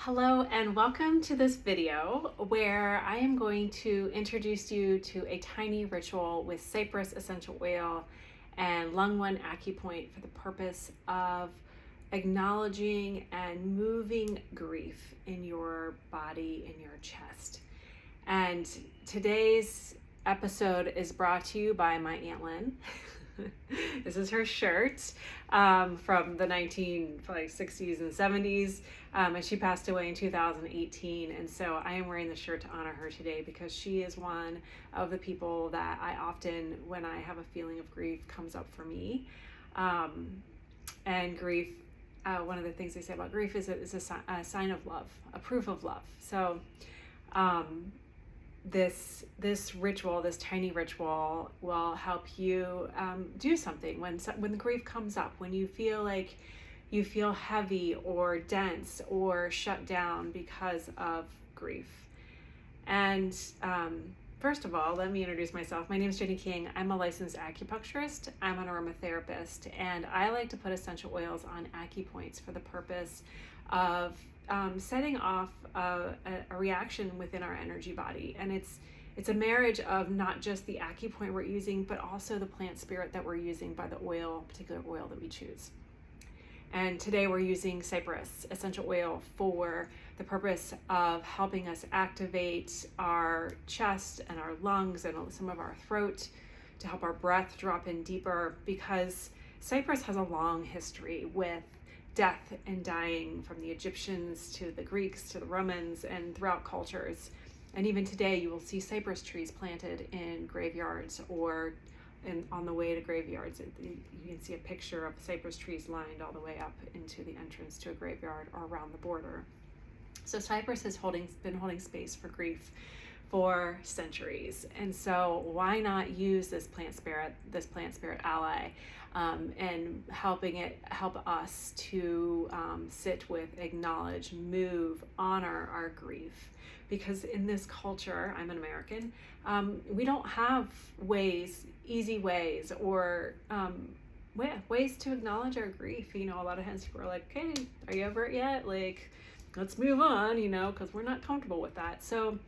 Hello and welcome to this video where I am going to introduce you to a tiny ritual with Cypress Essential Oil and Lung One Acupoint for the purpose of acknowledging and moving grief in your body, in your chest. And today's episode is brought to you by my Aunt Lynn. This is her shirt from the 1960s and 70s, and she passed away in 2018. And so I am wearing the shirt to honor her today because she is one of the people that I often, when I have a feeling of grief, comes up for me. And grief, one of the things they say about grief is a sign of love, a proof of love. So this ritual, this tiny ritual, will help you do something when the grief comes up, when you feel like you feel heavy or dense or shut down because of grief. And first of all, let me introduce myself. My name is Jenny King. I'm a licensed acupuncturist. I'm an aromatherapist, and I like to put essential oils on acupoints for the purpose of setting off a reaction within our energy body. And it's a marriage of not just the acupoint we're using, but also the plant spirit that we're using by the particular oil that we choose. And today we're using Cypress Essential Oil for the purpose of helping us activate our chest and our lungs and some of our throat, to help our breath drop in deeper, because Cypress has a long history with death and dying, from the Egyptians to the Greeks to the Romans and throughout cultures. And even today you will see cypress trees planted in graveyards or on the way to graveyards. You can see a picture of cypress trees lined all the way up into the entrance to a graveyard or around the border. So Cypress has been holding space for grief for centuries. And so why not use this plant spirit ally, and help us to sit with, acknowledge, move, honor our grief. Because in this culture, I'm an American, we don't have easy ways, or ways to acknowledge our grief. A lot of times people are like, "Hey, are you over it yet? Like, let's move on," because we're not comfortable with that. So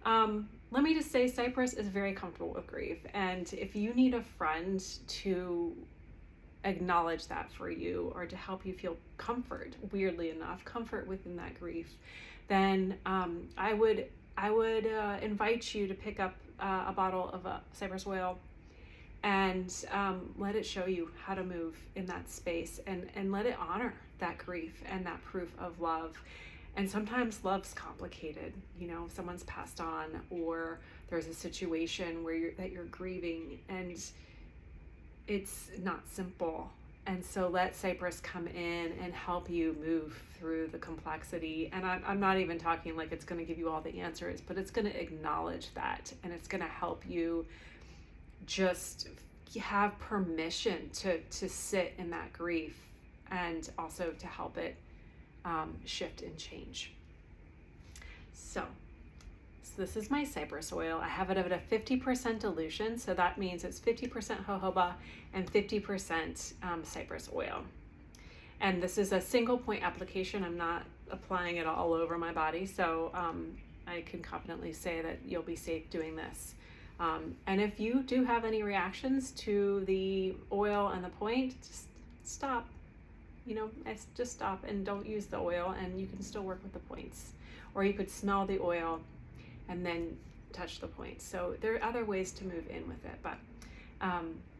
let me just say, Cypress is very comfortable with grief. And if you need a friend to acknowledge that for you, or to help you feel comfort, weirdly enough, comfort within that grief, then I would invite you to pick up a bottle of cypress oil and let it show you how to move in that space, and let it honor that grief and that proof of love. And sometimes love's complicated. If someone's passed on, or there's a situation where you're grieving, and it's not simple. And so let Cypress come in and help you move through the complexity. And I'm not even talking like it's going to give you all the answers, but it's going to acknowledge that, and it's going to help you just have permission to sit in that grief, and also to help it shift and change. So this is my cypress oil. I have it at a 50% dilution, so that means it's 50% jojoba and 50% cypress oil. And this is a single point application. I'm not applying it all over my body, so I can confidently say that you'll be safe doing this. And if you do have any reactions to the oil and the point, just stop. Just stop and don't use the oil, and you can still work with the points. Or you could smell the oil and then touch the points. So there are other ways to move in with it, but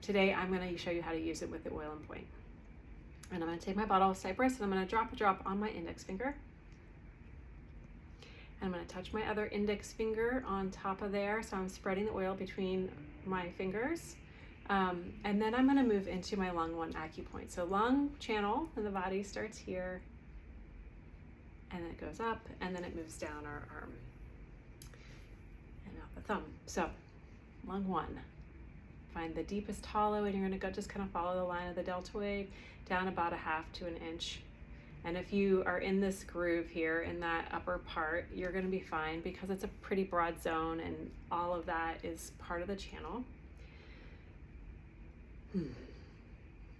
today I'm going to show you how to use it with the oil and point. And I'm going to take my bottle of cypress, and I'm going to drop a drop on my index finger. And I'm going to touch my other index finger on top of there, so I'm spreading the oil between my fingers. And then I'm going to move into my Lung One Acupoint. So lung channel in the body starts here, and then it goes up, and then it moves down our arm and out the thumb. So Lung One, find the deepest hollow, and you're going to just kind of follow the line of the deltoid down about 1/2 to 1 inch. And if you are in this groove here in that upper part, you're going to be fine, because it's a pretty broad zone, and all of that is part of the channel.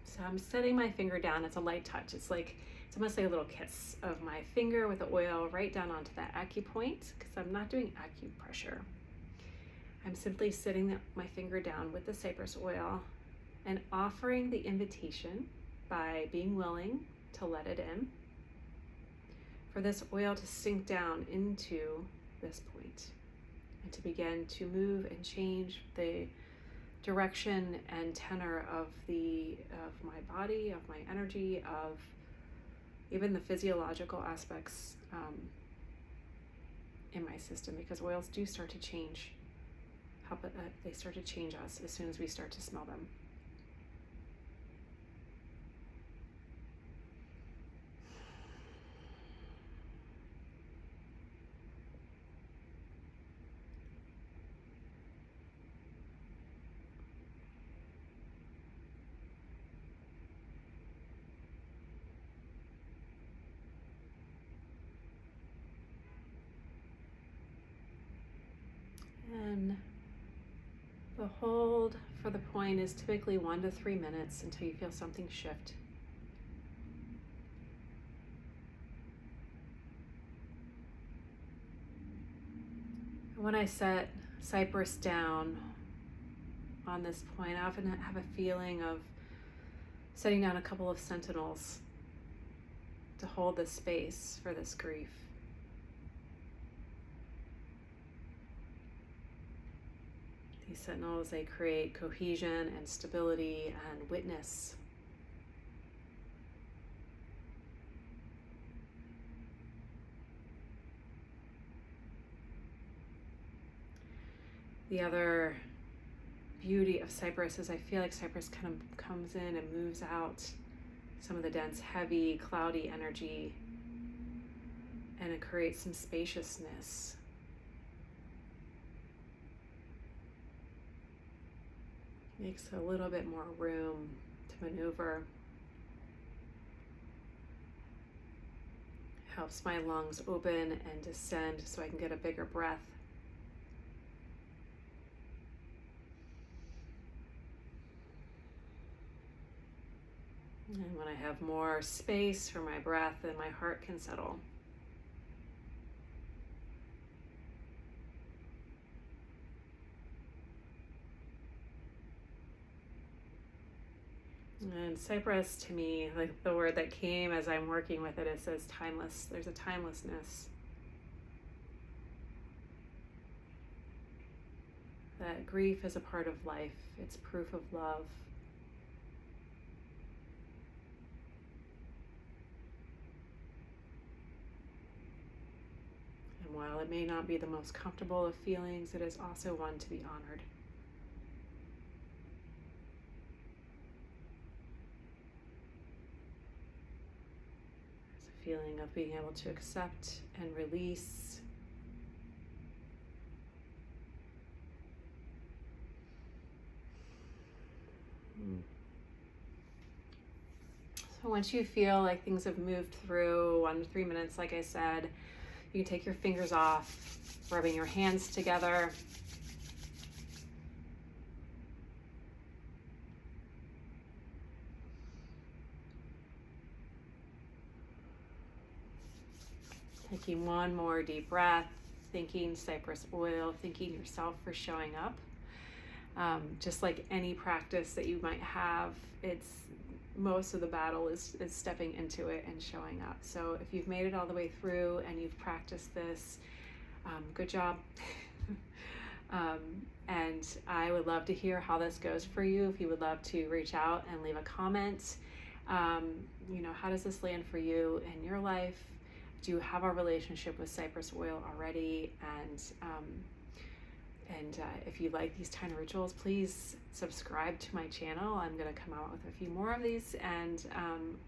So I'm setting my finger down. It's a light touch. It's like It's almost like a little kiss of my finger with the oil right down onto that Acupoint, because I'm not doing acupressure. I'm simply sitting my finger down with the cypress oil and offering the invitation by being willing to let it in, for this oil to sink down into this point and to begin to move and change the direction and tenor of my body, of my energy, of even the physiological aspects in my system, because oils do start to change. They start to change us as soon as we start to smell them. And the hold for the point is typically 1 to 3 minutes until you feel something shift. When I set Cypress down on this point, I often have a feeling of setting down a couple of sentinels to hold this space for this grief. These sentinels, they create cohesion and stability and witness. The other beauty of cypress is I feel like cypress kind of comes in and moves out some of the dense, heavy, cloudy energy, and it creates some spaciousness. Makes a little bit more room to maneuver. Helps my lungs open and descend so I can get a bigger breath. And when I have more space for my breath, then my heart can settle. And cypress, to me, like the word that came as I'm working with it, it says timeless. There's a timelessness. That grief is a part of life. It's proof of love. And while it may not be the most comfortable of feelings, it is also one to be honored. Feeling of being able to accept and release. So once you feel like things have moved through 1 to 3 minutes, like I said, you can take your fingers off, rubbing your hands together. Taking one more deep breath, thanking cypress oil, thanking yourself for showing up. Just like any practice that you might have, it's most of the battle is stepping into it and showing up. So if you've made it all the way through and you've practiced this, good job. And I would love to hear how this goes for you. If you would love to reach out and leave a comment, how does this land for you in your life? Do you have a relationship with cypress oil already? And if you like these tiny rituals, please subscribe to my channel. I'm going to come out with a few more of these. And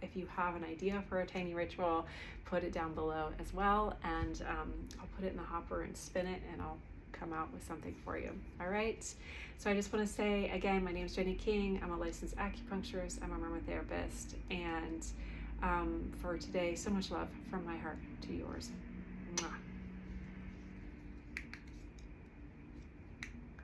if you have an idea for a tiny ritual, put it down below as well. And I'll put it in the hopper and spin it, and I'll come out with something for you. All right. So I just want to say again, my name is Jenny King. I'm a licensed acupuncturist. I'm a aromatherapist. And for today, so much love from my heart to yours. Mwah.